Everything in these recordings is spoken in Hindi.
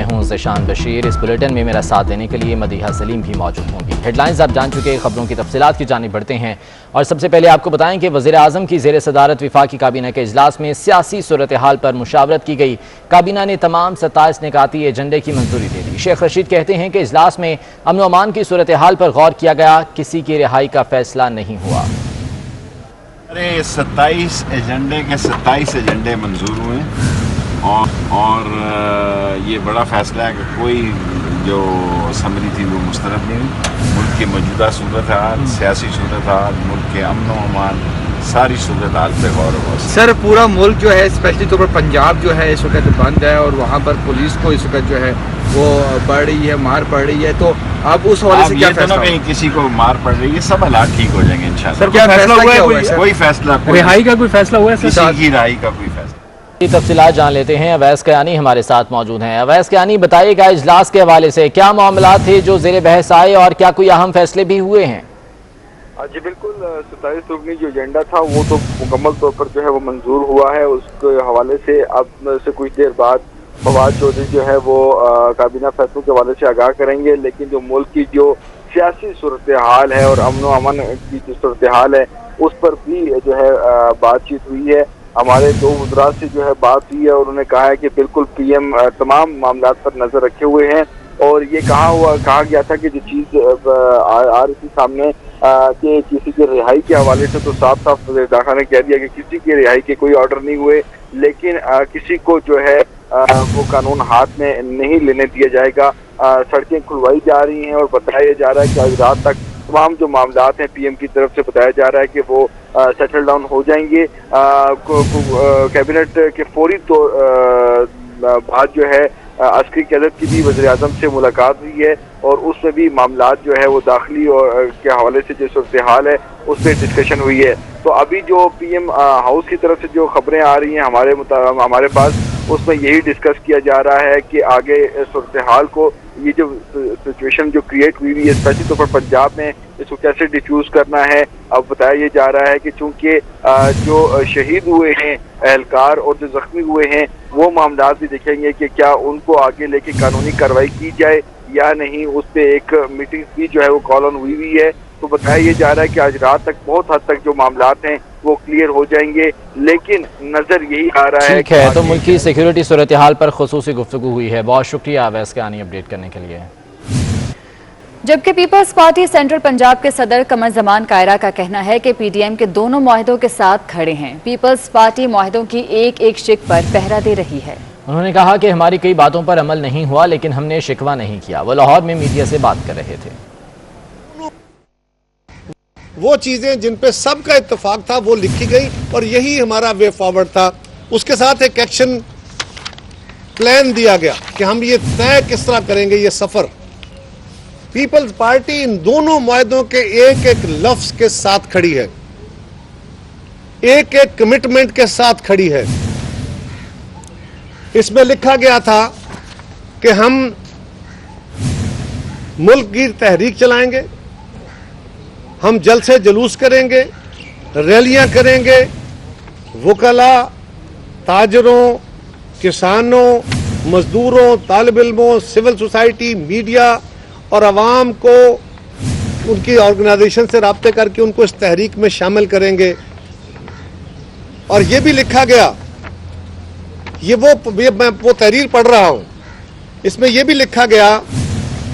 मैं हूं ज़िशान बशीर। इस बुलेटिन में मेरा साथ देने के लिए मदीहा सलीम भी मौजूद होंगी। हेडलाइंस आप जान चुके, खबरों की तफसीलात की जानिब बढ़ते हैं और सबसे पहले आपको बताएं कि वज़ीर आज़म की ज़ेर सदारत वफाकी काबीना के इजलास में सियासी सूरत हाल पर मुशावरत की गई। काबीना ने तमाम 27 निकाती एजेंडे की मंजूरी दे दी। शेख रशीद कहते हैं कि इजलास में अमन व अमान की सूरत हाल पर गौर किया गया, किसी की रिहाई का फैसला नहीं हुआ। 27 एजेंडे के 27 एजेंडे मंजूर हुए और ये बड़ा फैसला है कि कोई जो असम्बली थी वो मुस्तरद नहीं हुई। मुल्क की मौजूदा सूरत हाल, सियासी सूरत हाल, मुल्क के अमन व अमान, सारी सूरत हाल पे गौर हुआ। सर पूरा मुल्क जो है, स्पेशली तौर पर पंजाब जो है इस वक्त बंद है और वहाँ पर पुलिस को इस वक्त जो है वो बढ़ रही है, मार पड़ रही है, तो अब उस हवाले से क्या फैसला? कहीं किसी को मार पड़ रही है, सब हालात ठीक हो जाएंगे इंशाल्लाह। सर क्या फैसला हुआ है? कोई फैसला, रिहाई का कोई फैसला हुआ है? किसी की रिहाई का कोई फैसला। तफसीलात जान लेते हैं। अवैस कयानी हमारे साथ मौजूद हैं। अवैस कयानी, बताइएगा इजलास के हवाले से क्या मामला थे जो ज़ेर बहस आए और क्या कोई अहम फैसले भी हुए हैं? जी बिल्कुल, 27 रुकनी जो एजेंडा था वो तो मुकम्मल तौर पर जो है वो मंजूर हुआ है। उसके हवाले से अब से कुछ देर बाद फवाद चौधरी जो है वो काबीना फैसलों के हवाले से आगाह करेंगे, लेकिन जो मुल्क की जो सियासी सूरत हाल है और अमन व अमन की जो सूरत हाल है उस पर भी जो है बातचीत हुई है। हमारे दो वज़रा से जो है बात हुई है और उन्होंने कहा है कि बिल्कुल पीएम तमाम मामलात पर नजर रखे हुए हैं और ये कहा गया था कि जो चीज़ आ रही थी सामने कि किसी की रिहाई के हवाले से, तो साफ साफ दाखिला ने कह दिया कि किसी की रिहाई के कोई ऑर्डर नहीं हुए, लेकिन किसी को जो है वो कानून हाथ में नहीं लेने दिया जाएगा। सड़कें खुलवाई जा रही हैं और बताया जा रहा है कि आज रात तक तमाम जो मामलात हैं पीएम की तरफ से बताया जा रहा है कि वो सेटल डाउन हो जाएंगे। कैबिनेट के फौरी तो बाद जो है अस्करी क़यादत की भी वज़ीर आज़म से मुलाकात हुई है और उसमें भी मामलात जो है वो दाखिली और के हवाले से जो सूरत हाल है उस पर डिस्कशन हुई है। तो अभी जो पीएम हाउस की तरफ से जो खबरें आ रही हैं हमारे पास, उसमें यही डिस्कस किया जा रहा है कि आगे सूरत हाल को, ये जो सिचुएशन जो क्रिएट हुई है स्पेशली तौर पर पंजाब में, इसको कैसे डिफ्यूज़ करना है। अब बताया ये जा रहा है कि चूँकि जो शहीद हुए हैं एहलकार और जो जख्मी हुए हैं वो मामलात भी देखेंगे कि क्या उनको आगे लेके कानूनी कार्रवाई की जाए या नहीं। उस पर एक मीटिंग भी जो है वो कॉल ऑन हुई है। तो बताया ये जा रहा है कि आज रात तक बहुत हद तक जो मामलात हैं वो क्लियर हो जाएंगे, लेकिन नजर यही आ रहा है। ठीक है, तो मुल्क की सिक्योरिटी सूरत हाल पर खुसूसी गुफ्तगू हुई है। बहुत शुक्रिया अवैस कयानी अपडेट करने के लिए। जबकि पीपल्स पार्टी सेंट्रल पंजाब के सदर कमर जमान कायरा का कहना है कि पीडीएम के दोनों मुआहदों के साथ खड़े हैं। पीपल्स पार्टी मुआहदों की एक एक शिक पर पहरा दे रही है। उन्होंने कहा कि हमारी कई बातों पर अमल नहीं हुआ, लेकिन हमने शिकवा नहीं किया। वो लाहौर में मीडिया से बात कर रहे थे। वो चीजें जिन पे सबका इत्तेफाक था वो लिखी गई और यही हमारा वे फॉरवर्ड था। उसके साथ एक एक्शन प्लान दिया गया कि हम ये तय किस तरह करेंगे ये सफर। पीपल्स पार्टी इन दोनों मुआहदों के एक एक लफ्ज के साथ खड़ी है, एक एक कमिटमेंट के साथ खड़ी है। इसमें लिखा गया था कि हम मुल्क की तहरीक चलाएंगे, हम जलसे जुलूस करेंगे, रैलियां करेंगे, वकला, ताजरों, किसानों, मजदूरों, तालिब इल्मों, सिविल सोसाइटी, मीडिया और अवाम को उनकी ऑर्गेनाइजेशन से राब्ते करके उनको इस तहरीक में शामिल करेंगे। और ये भी लिखा गया, मैं वो तहरीर पढ़ रहा हूं, इसमें यह भी लिखा गया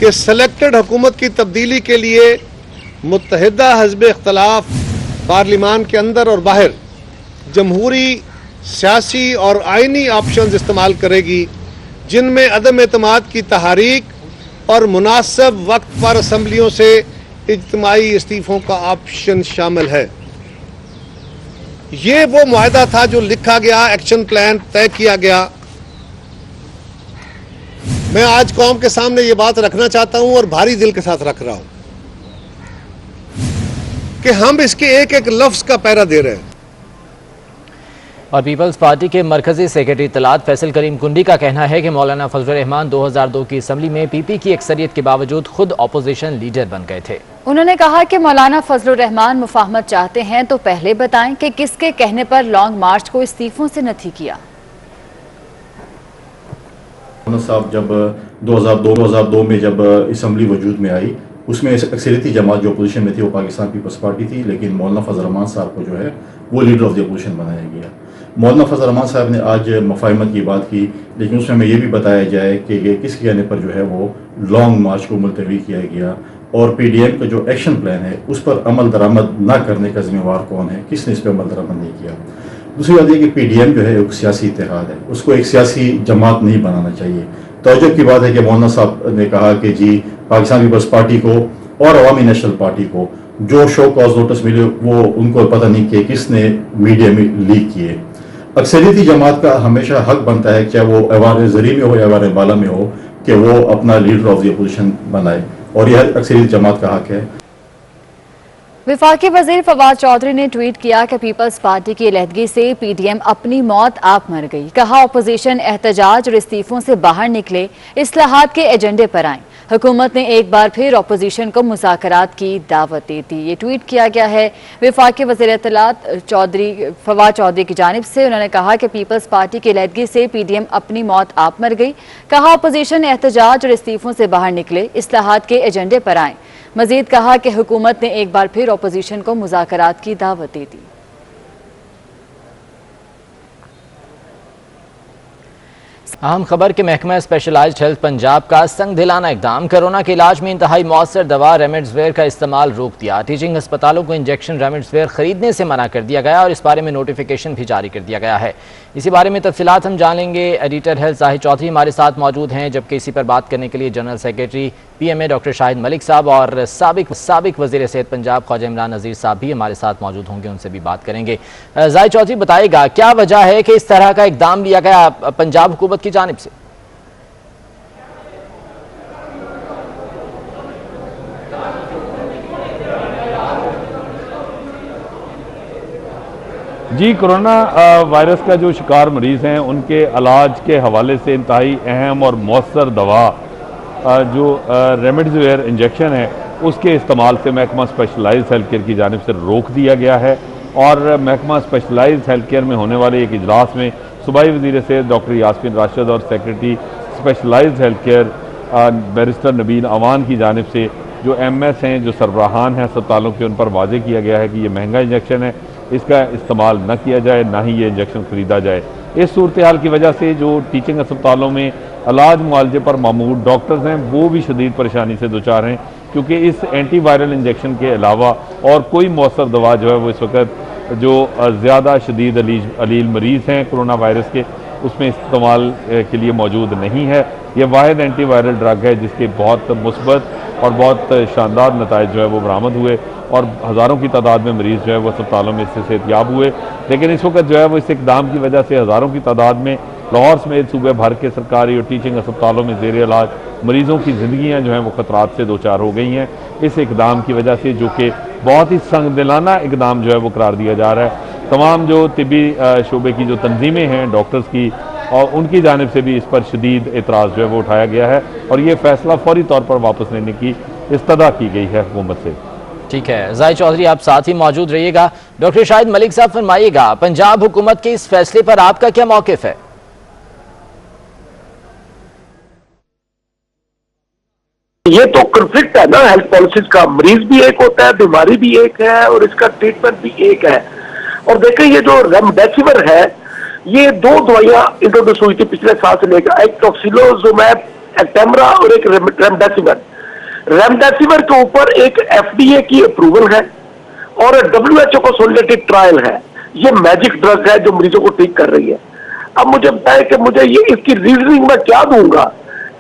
कि सेलेक्टेड हुकूमत की तब्दीली के लिए मुत्तहिदा हिज़्ब इख्तिलाफ पार्लिमान के अंदर और बाहर जमहूरी, सियासी और आइनी ऑप्शंस इस्तेमाल करेगी, जिनमें अदम एतमाद की तहरीक और मुनासिब वक्त पर असम्बलियों से इज्तिमाई इस्तीफ़ों का ऑप्शन शामिल है। ये वो मुआहदा था जो लिखा गया, एक्शन प्लान तय किया गया। मैं आज कौम के सामने ये बात रखना चाहता हूं और भारी दिल के साथ रख रहा हूं कि हम इसके एक एक लफ्ज का पहरा दे रहे हैं। और पीपल्स पार्टी के मरकजी सेक्रेटरी इत्तलात फैसल करीम कुंडी का कहना है कि मौलाना फजलुर रहमान 2002 की असम्बली में पीपी की अक्सरियत के बावजूद खुद अपोजिशन लीडर बन गए थे। उन्होंने कहा कि मौलाना फजलुर रहमान मुफाहमत चाहते हैं तो पहले बताएं कि किसके कहने पर लॉन्ग मार्च को इस्तीफों से नहीं किया। साहब जब 2002 में जब असम्बली वजूद में आई, उसमें अक्सरियती जमात जो अपोजिशन में थी वो पाकिस्तान पीपल्स पार्टी थी, लेकिन मौलाना फजल रहमान साहब को जो है वो लीडर ऑफ द अपोजिशन बनाया गया। मौलाना फजल रहमान साहब ने आज मफाहमत की बात की, लेकिन उसमें हमें ये भी बताया जाए कि ये किसके कहने पर जो है वो लॉन्ग मार्च को मुलतवी किया गया और PDM का जो एक्शन प्लान है उस पर अमल दरामद न करने का जिम्मेवार कौन है, किसने इस पर अमल दरामद नहीं किया। दूसरी बात यह कि PDM जो है एक सियासी इत्तेहाद है, उसको एक सियासी जमात नहीं बनाना चाहिए। तवज्जो की बात है कि मौलाना साहब ने कहा कि जी पाकिस्तान पीपल्स पार्टी को और अवामी नेशनल पार्टी को जो शो कॉज नोटिस मिले वो उनको पता नहीं कि किसने मीडिया में लीक किए। अक्सरियती जमात का हमेशा हक बनता है, चाहे वो ऐवान ज़री में हो या ऐवान बाला में हो, कि वो अपना लीडर ऑफ द अपोजिशन बनाए, और यह अक्सरियती जमात का हक है। विफाकी वजीर फवाद चौधरी ने ट्वीट किया कि पीपल्स पार्टी की अलहदगी से PDM अपनी मौत आप मर गई। कहा अपोजिशन एहतजाज और इस्तीफों से बाहर निकले, इस्लाहात के एजेंडे पर आए। हुकूमत ने एक बार फिर अपोजिशन को मुज़ाकरात की दावत दी थी। ये ट्वीट किया गया है विफाकी वज़ीर इत्तलात फवाद चौधरी की जानिब से। उन्होंने कहा कि पीपल्स पार्टी की अलहदगी से PDM अपनी मौत आप मर गई। कहा अपोजिशन एहतजाज और इस्तीफों से बाहर निकले, इस्लाहात के एजेंडे पर आए। मजीद कहा कि हुकूमत ने एक बार फिर अपोजिशन को मुज़ाकरात की दावत दे दी। अहम खबर के महकमा स्पेशलाइज्ड हेल्थ पंजाब का संग दिलाना इकदाम। कोरोना के इलाज में इंतहाई मौसर दवा रेमडेसिविर का इस्तेमाल रोक दिया। टीचिंग अस्पतालों को इंजेक्शन रेमडेसिविर खरीदने से मना कर दिया गया और इस बारे में नोटिफिकेशन भी जारी कर दिया गया है। इसी बारे में तफसीलात हम जान लेंगे। एडिटर हेल्थ जाहिद चौधरी हमारे साथ मौजूद हैं, जबकि इसी पर बात करने के लिए general secretary PMA doctor Shahid Malik साहब और साबिक वज़ीर सेहत पंजाब ख्वाजा इमरान नज़ीर साहब भी हमारे साथ मौजूद होंगे, उनसे भी बात करेंगे। जाहिद चौधरी बताएगा क्या वजह है कि इस तरह का इकदाम लिया गया पंजाब हुकूमत की जानिब से? जी, कोरोना वायरस का जो शिकार मरीज़ हैं उनके इलाज के हवाले से इंतहाई अहम और मौसर दवा जो रेमडेसिविर इंजेक्शन है उसके इस्तेमाल से महकमा स्पेशलाइज्ड हेल्थ केयर की जानिब से रोक दिया गया है। और महकमा स्पेशलाइज्ड हेल्थ केयर में होने वाले एक इजलास में सूबाई वज़ीर सेहत डॉक्टर यास्मीन राशिद और secretary specialised health care barrister Nabeel Awan की जानिब से जो MS हैं, जो सरबराहान हैं अस्पतालों के, उन पर वाज़ेह किया गया है कि ये महंगा इंजेक्शन है, इसका इस्तेमाल न किया जाए, ना ही ये इंजेक्शन ख़रीदा जाए। इस सूरत हाल की वजह से जो टीचिंग अस्पतालों में इलाज मुआलजे पर मामूर डॉक्टर्स हैं वो भी शदीद परेशानी से दुचार हैं, क्योंकि इस एंटीवायरल इंजेक्शन के अलावा और कोई मौसर दवा जो है वो इस वक्त जो ज़्यादा शदीद अलील मरीज़ हैं कोरोना वायरस के उसमें इस्तेमाल के लिए मौजूद नहीं है। यह वाहिद एंटीवायरल ड्रग है जिसके बहुत मुस्बत और बहुत शानदार नताइज जो है वो बरामद हुए और हज़ारों की तादाद में मरीज़ जो है वो अस्पतालों में इससे सेहतयाब हुए। लेकिन इस वक्त जो है वो इस इकदाम की वजह से हज़ारों की तादाद में लाहौर समेत सूबे भर के सरकारी और टीचिंग अस्पतालों में ज़ेर इलाज मरीज़ों की ज़िंदगियाँ जो हैं वो ख़तरात से दोचार हो गई हैं इस इकदाम की वजह से, जो कि बहुत ही संग दिलाना इकदाम जो है वो करार दिया जा रहा है। तमाम जो तिब्बी शोबे की जो तंजीमें हैं डॉक्टर्स की, और उनकी जानिब से भी इस पर शदीद एतराज़ जो है वो उठाया गया है और ये फ़ैसला फौरी तौर पर वापस लेने की इस्तदा की गई है हुकूमत से। ठीक है, जाहिद चौधरी आप साथ ही मौजूद रहिएगा। डॉक्टर शाहिद मलिक साहब फरमाइएगा, पंजाब हुकूमत के इस फैसले पर आपका क्या मौक़िफ़ है? ये तो कन्फ्लिक्ट है ना हेल्थ पॉलिसीज का। मरीज भी एक होता है, बीमारी भी एक है और इसका ट्रीटमेंट भी एक है। और देखें ये जो रेमडेसिविर है, ये दो दवाइयां इंट्रोड्यूस हुई थी पिछले साल से लेकर, एक टोक्सिलोजुमैब एक्टेमरा और एक रेमडेसिविर। रेमडेसिविर के ऊपर एक FDA की अप्रूवल है और WHO को सोलिडेटेड ट्रायल है। ये मैजिक ड्रग है जो मरीजों को ठीक कर रही है। अब मुझे बताएं कि मुझे ये इसकी रीजनिंग मैं क्या दूंगा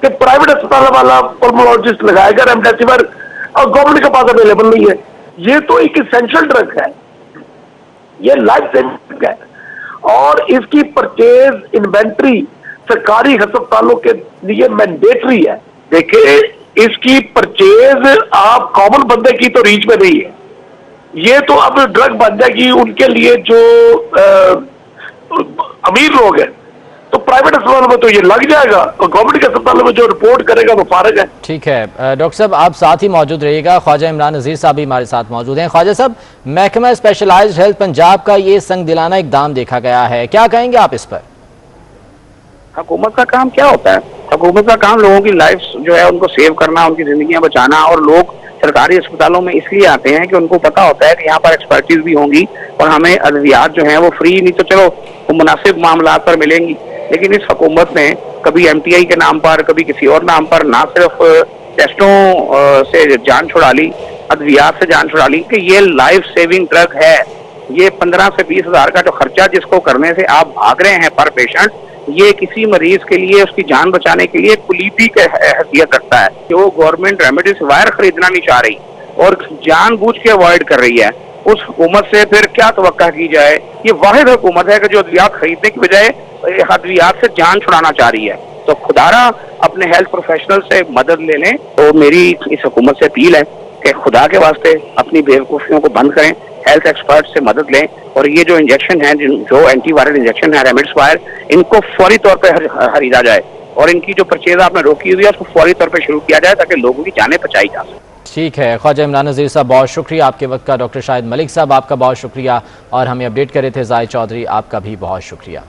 कि प्राइवेट अस्पताल वाला पल्मोलॉजिस्ट लगाएगा रेमडेसिविर और गवर्नमेंट के पास अवेलेबल नहीं है। ये तो एक इसेंशियल ड्रग है, ये लाइफ सेविंग ड्रग है और इसकी परचेज इन्वेंट्री सरकारी अस्पतालों के लिए मैंडेटरी है। देखिए इसकी परचेज आप कॉमन बंदे की तो रीच में नहीं है, ये तो अब ड्रग बन जाएगी उनके लिए जो अमीर लोग हैं। तो प्राइवेट अस्पतालों में तो ये लग जाएगा और गवर्नमेंट के अस्पतालों में जो रिपोर्ट करेगा वो फारिग है। ठीक है डॉक्टर साहब, आप साथ ही मौजूद रहिएगा। ख्वाजा इमरान नज़ीर साहब भी हमारे साथ मौजूद हैं। ख्वाजा साहब, महकमा स्पेशलाइज्ड हेल्थ पंजाब का ये संग दिलाना इकदाम देखा गया है, क्या कहेंगे आप इस पर? हुकूमत का काम क्या होता है? हुकूमत का काम लोगों की लाइफ जो है उनको सेव करना, उनकी जिंदगियां बचाना, और लोग सरकारी अस्पतालों में इसलिए आते हैं कि उनको पता होता है कि यहाँ पर एक्सपर्टीज भी होंगी और हमें अद्वियात जो है वो फ्री, नहीं तो चलो वो मुनासिब मामला पर मिलेंगी। लेकिन इस हुकूमत ने कभी MTI के नाम पर, कभी किसी और नाम पर ना सिर्फ टेस्टों से जान छुड़ा ली, अद्वियात से जान छुड़ा ली कि ये लाइफ सेविंग ड्रग है। ये 15 से 20 हज़ार का जो खर्चा जिसको करने से आप भाग रहे हैं पर पेशेंट, ये किसी मरीज के लिए उसकी जान बचाने के लिए कुलीपी की हैसियत रखता है। जो गवर्नमेंट रेमेडीज वायर खरीदना नहीं चाह रही और जानबूझ के अवॉइड कर रही है, उस हुकूमत से फिर क्या तवक्का की जाए। ये वाहिद हुकूमत है कि जो अद्वियात खरीदने की बजाय अद्वियात से जान छुड़ाना चाह रही है। तो खुदारा अपने हेल्थ प्रोफेशनल से मदद ले लें। तो मेरी इस हुकूमत से अपील है कि खुदा के वास्ते अपनी बेवकूफ़ियों को बंद करें, हेल्थ एक्सपर्ट से मदद लें, और ये जो इंजेक्शन है, जो एंटीवायरल इंजेक्शन है रेमडेसिविर, इनको फौरी तौर पर खरीदा जाए और इनकी जो परचेज आपने रोकी हुई है उसको फौरी तौर पर शुरू किया जाए ताकि लोगों की जानें बचाई जा सके। ठीक है ख्वाजा इमरान नज़ीर साहब, बहुत शुक्रिया आपके वक्त का। डॉक्टर शाहिद मलिक साहब, आपका बहुत शुक्रिया, और हमें अपडेट कर रहे थे जाहिद चौधरी, आपका भी बहुत शुक्रिया।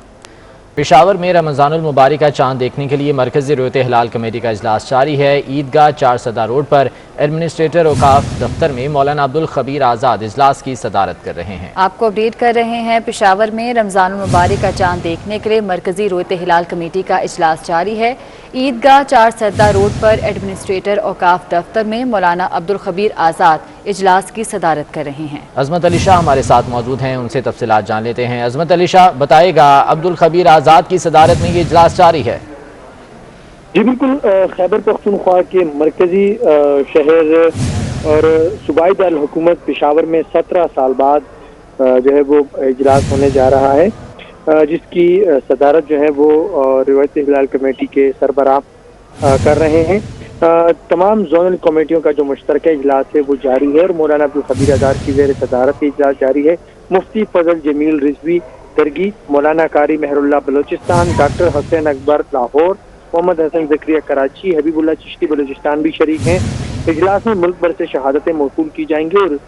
पेशावर में रमज़ानुल मुबारक का चांद देखने के लिए मरकज़ी रोयत हिलाल कमेटी का इजलास जारी है। ईदगाह 4 सदा रोड पर एडमिनिस्ट्रेटर औकाफ दफ्तर में मौलाना अब्दुल खबीर आज़ाद इजलास की सदारत कर रहे हैं। आपको अपडेट कर रहे हैं, पेशावर में रमज़ानुल मुबारक का चांद देखने के लिए मरकज़ी रोयत हिलाल कमेटी का इजलास जारी है। ईदगाह 4 सदा रोड पर एडमिनिस्ट्रेटर औकाफ दफ्तर में मौलाना अब्दुल खबीर आज़ाद इजलास की सदारत कर रहे हैं। अजमत अली शाह हमारे साथ मौजूद हैं, उनसे तफसीलात जान लेते हैं। अजमत अली शाह, बताएगा अब्दुल खबीर आज़ाद की सदारत में ये इजलास जारी है? जी बिल्कुल, खैबर पख्तूनख्वा के मरकजी शहर और सूबाई दारुल हुकूमत पेशावर में 17 साल बाद जो है वो इजलास होने जा रहा है, जिसकी सदारत जो है वो रिवायत हिलाल कमेटी के सरबराह कर रहे हैं। तमाम जोनल कमेटियों का जो मुश्तरका इजलास है वो जारी है और मौलाना अब्दुल खबीर आज़ाद की ज़ेर सदारत इजलास जारी है। मुफ्ती फजल जमील रिजवी दरगी, मौलाना कारी मेहरुल्लाह बलोचिस्तान, डॉक्टर हुसैन अकबर लाहौर, मोहम्मद हसन ज़करिया कराची, हबीबुल्लाह चिश्ती बलोचिस्तान भी शरीक हैं। इजलास में मुल्क भर से शहादतें मौसूल की जाएंगी और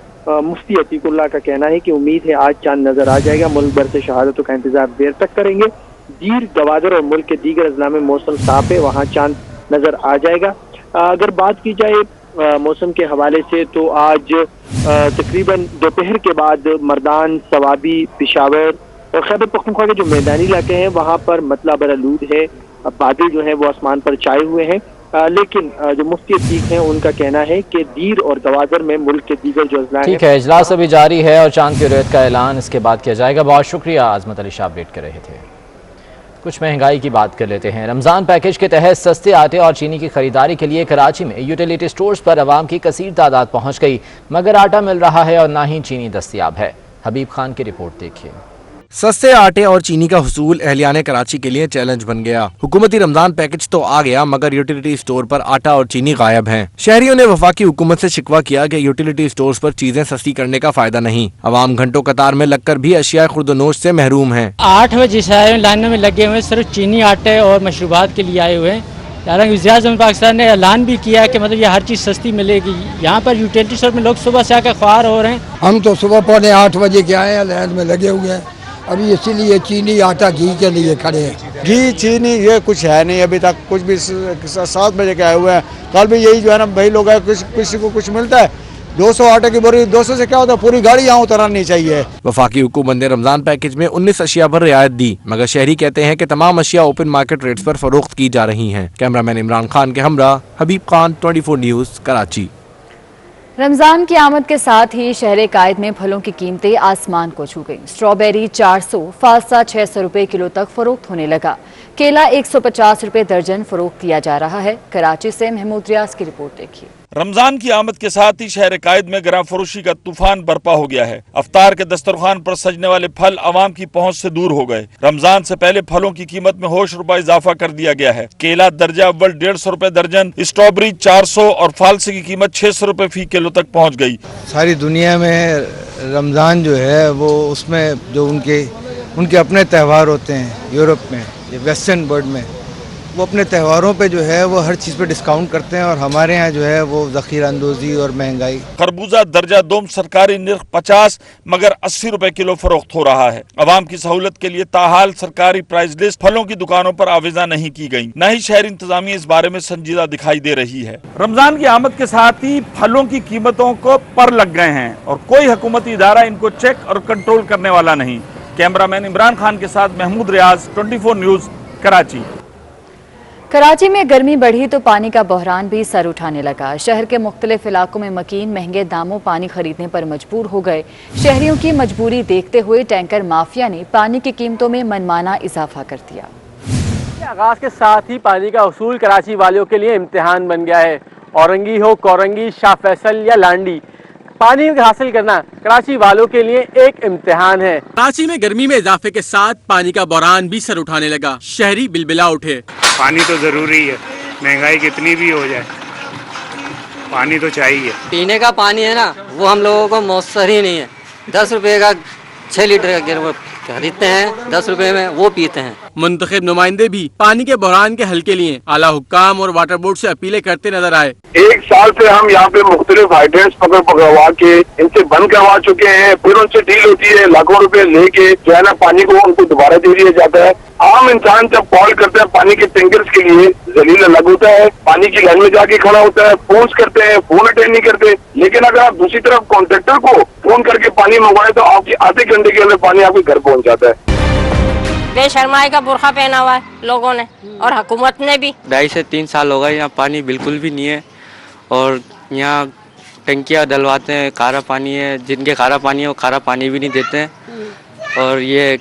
मुफ्ती अतीकुल्लाह का कहना है कि उम्मीद है आज चांद नजर आ जाएगा। मुल्क भर से शहादतों का इंतजार देर तक करेंगे। दीर, गवादर और मुल्क के दीगर अजला में मौसम साफ है, वहाँ चांद नजर आ जाएगा। अगर बात की जाए मौसम के हवाले से तो आज तकरीबन दोपहर के बाद मर्दान, सवाबी, पेशावर और खैबर पख्तूनख्वा के जो मैदानी इलाके हैं वहाँ पर मतला बरालूद है, बादल जो है वो आसमान पर छाए हुए हैं। लेकिन जो मुफ्ती अतीक हैं उनका कहना है कि दीर और गवादर में मुल्क के दीगर जो अजला हैं। ठीक है, इजलास अभी जारी है और चांद की रुयत का ऐलान इसके बाद किया जाएगा। बहुत शुक्रिया, आजमत अली शाह अपडेट कर रहे थे। कुछ महंगाई की बात कर लेते हैं। रमज़ान पैकेज के तहत सस्ते आटे और चीनी की खरीदारी के लिए कराची में यूटिलिटी स्टोर्स पर आवाम की कसीर तादाद पहुँच गई, मगर आटा मिल रहा है और ना ही चीनी दस्तियाब है। हबीब खान की रिपोर्ट देखिए। सस्ते आटे और चीनी का हुसूल अहलियाने कराची के लिए चैलेंज बन गया। हुकूमती रमजान पैकेज तो आ गया, मगर यूटिलिटी स्टोर पर आटा और चीनी गायब हैं। शहरियों ने वफाकी हुकूमत से शिकवा किया कि यूटिलिटी स्टोर्स पर चीजें सस्ती करने का फायदा नहीं। अवाम घंटों कतार में लगकर भी अशिया खुर्दनोश से महरूम हैं। 8 बजे से लाइनों में लगे हुए, सिर्फ चीनी, आटे और मशरूबात के लिए आए हुए हैं। हालांकि वज़ीर आज़म पाकिस्तान ने ऐलान भी किया कि मतलब ये हर चीज़ सस्ती मिलेगी। यहाँ पर यूटिलिटी स्टोर में लोग सुबह से आकर ख्वार हो रहे हैं। हम तो सुबह 7:45 बजे के आए हैं, लाइन में लगे हुए हैं। अभी इसीलिए चीनी, आटा, घी के लिए खड़े हैं। घी, चीनी ये कुछ है नहीं अभी तक, कुछ भी 7 बजे के आए हुए हैं। कल भी यही जो है ना भाई लोग है, किसी को कुछ मिलता है। 200 आटे की बोरी, 200 से क्या होता है, पूरी गाड़ी यहाँ उतरनी चाहिए। वफाकी हुकूमत ने रमजान पैकेज में 19 अशिया पर रियायत दी, मगर शहरी कहते हैं कि तमाम अशिया ओपन मार्केट रेट्स पर फरोख्त की जा रही हैं। कैमरामैन इमरान खान के हमरा हबीब खान, 24 न्यूज़, कराची। रमजान की आमद के साथ ही शहर कायद में फलों की कीमतें आसमान को छू गईं। स्ट्रॉबेरी 400, फालसा 600 रुपए किलो तक फरोख्त होने लगा। केला 150 रुपए दर्जन फरोख्त किया जा रहा है। कराची से महमूद रियाज की रिपोर्ट देखिए। रमजान की आमद के साथ ही शहर कायद में गरां फरोशी का तूफान बर्पा हो गया है। अफ्तार के दस्तरखान पर सजने वाले फल आवाम की पहुंच से दूर हो गए। रमजान से पहले फलों की कीमत में होश रुपए इजाफा कर दिया गया है। केला दर्जा अव्वल 150 रुपए दर्जन, स्ट्रॉबेरी 400 और फालसे की कीमत 600 रुपए फी किलो तक पहुँच गयी। सारी दुनिया में रमजान जो है वो उसमें जो उनके अपने त्यौहार होते हैं, यूरोप में, वेस्टर्न वर्ल्ड में, वो अपने त्योहारों पे जो है वो हर चीज़ पे डिस्काउंट करते हैं और हमारे यहाँ जो है वो ज़ख़ीरा अंदोज़ी और महंगाई। खरबूजा दर्जा दोम सरकारी निर्ख 50 मगर 80 रुपए किलो फरोख्त हो रहा है। आवाम की सहूलत के लिए ताहाल सरकारी प्राइस लिस्ट फलों की दुकानों पर आवेजा नहीं की गई, न ही शहरी इंतजामिया इस बारे में संजीदा दिखाई दे रही है। रमजान की आमद के साथ ही फलों की कीमतों को पर लग गए हैं और कोई हुकूमती इदारा इनको चेक और कंट्रोल करने वाला नहीं। कैमरामैन इमरान खान के साथ महमूद रियाज, 24 न्यूज़, कराची। कराची में गर्मी बढ़ी तो पानी का बहरान भी सर उठाने लगा। शहर के मुख्तलिफ इलाकों में मकीन महंगे दामों पानी खरीदने पर मजबूर हो गए। शहरियों की मजबूरी देखते हुए टैंकर माफिया ने पानी की कीमतों में मनमाना इजाफा कर दिया। आगाज के साथ ही पानी का उसूल कराची वालों के लिए इम्तिहान बन गया है। औरंगी हो, कोरंगी, शाह फैसल या लांडी, पानी हासिल करना कराची वालों के लिए एक इम्तिहान है। कराची में गर्मी में इजाफे के साथ पानी का बहरान भी सर उठाने लगा। शहरी बिलबिला उठे। पानी तो जरूरी है, महंगाई कितनी भी हो जाए पानी तो चाहिए। पीने का पानी है ना, वो हम लोगों को मौसर ही नहीं है। 10 रुपए का 6 लीटर का खरीदते हैं, 10 रुपए में वो पीते हैं। मुंतखब नुमाइंदे भी पानी के बहरान के हल के लिए आला हुक्काम और वाटर बोर्ड से अपीलें करते नजर आए। 1 साल से हम यहाँ पे मुख्तलिफ हाइड्रेंट्स पकड़वा के इनसे बंद करवा चुके हैं, फिर उनसे डील होती है, लाखों रुपए लेके जो है ना पानी को उनको दोबारा दे दिया जाता है। आम इंसान जब कॉल करते हैं पानी के टैंकर्स के लिए, जलील अलग होता है, पानी की लाइन में जाके खड़ा होता है, फोन करते हैं, फोन अटेंड नहीं करते। लेकिन अगर आप दूसरी तरफ कॉन्ट्रेक्टर को फोन करके पानी मंगवाए तो आपकी आधे घंटे के अंदर पानी आपके घर पहुँच जाता है। बेशर्माई का बुरखा पहना हुआ है लोगों ने और हुकूमत ने भी। 2.5 से 3 साल हो गए यहाँ पानी बिल्कुल भी नहीं है और यहाँ टंकियाँ डलवाते हैं, खारा पानी है, जिनके खारा पानी है वो खारा पानी भी नहीं देते हैं और ये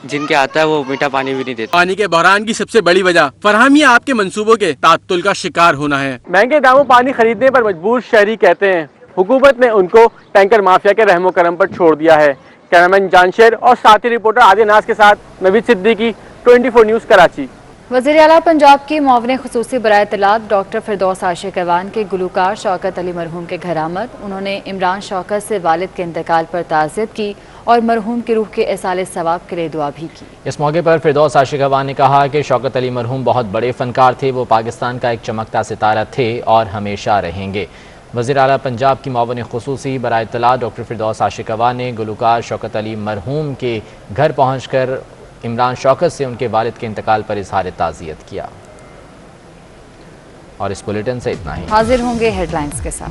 जिनके आता है वो मीठा पानी भी नहीं देते। पानी के बहरान की सबसे बड़ी वजह फरहमी आपके मंसूबों के तात्तुल का शिकार होना है। महंगे दामों पानी खरीदने पर मजबूर शहरी कहते हैं हुकूमत ने उनको टैंकर माफिया के रहमो करम पर छोड़ दिया है। कैमरामैन जानशेर और साथी रिपोर्टर आदिल नाज के साथ नवीद सिद्दीकी, 24 न्यूज़, कराची। वज़ीर आला पंजाब की मुआविन ख़ुसूसी बराए इत्तलात डॉक्टर फिरदौस आशिक अवान के गुलूकार शौकत अली मरहूम के घर आमद। उन्होंने इमरान शौकत से वालिद के इंतकाल पर ताज़ियत की और मरहूम की रूह के इसाले सवाब के लिए दुआ भी की। इस मौके पर फिरदौस आशिक अवान ने कहा कि शौकत अली मरहूम बहुत बड़े फनकार थे, वो पाकिस्तान का एक चमकता सितारा थे और हमेशा रहेंगे। वज़ीर आला पंजाब की मुआविन ख़ुसूसी बराए इत्तलात डॉक्टर फिरदौस आशिक अवान ने गुलूकार शौकत अली मरहूम के घर पहुँचकर इमरान शौकत से उनके वालिद के इंतकाल पर इजहार ताज़ियत किया। और इस बुलेटिन से इतना ही। हाजिर होंगे हेडलाइंस के साथ।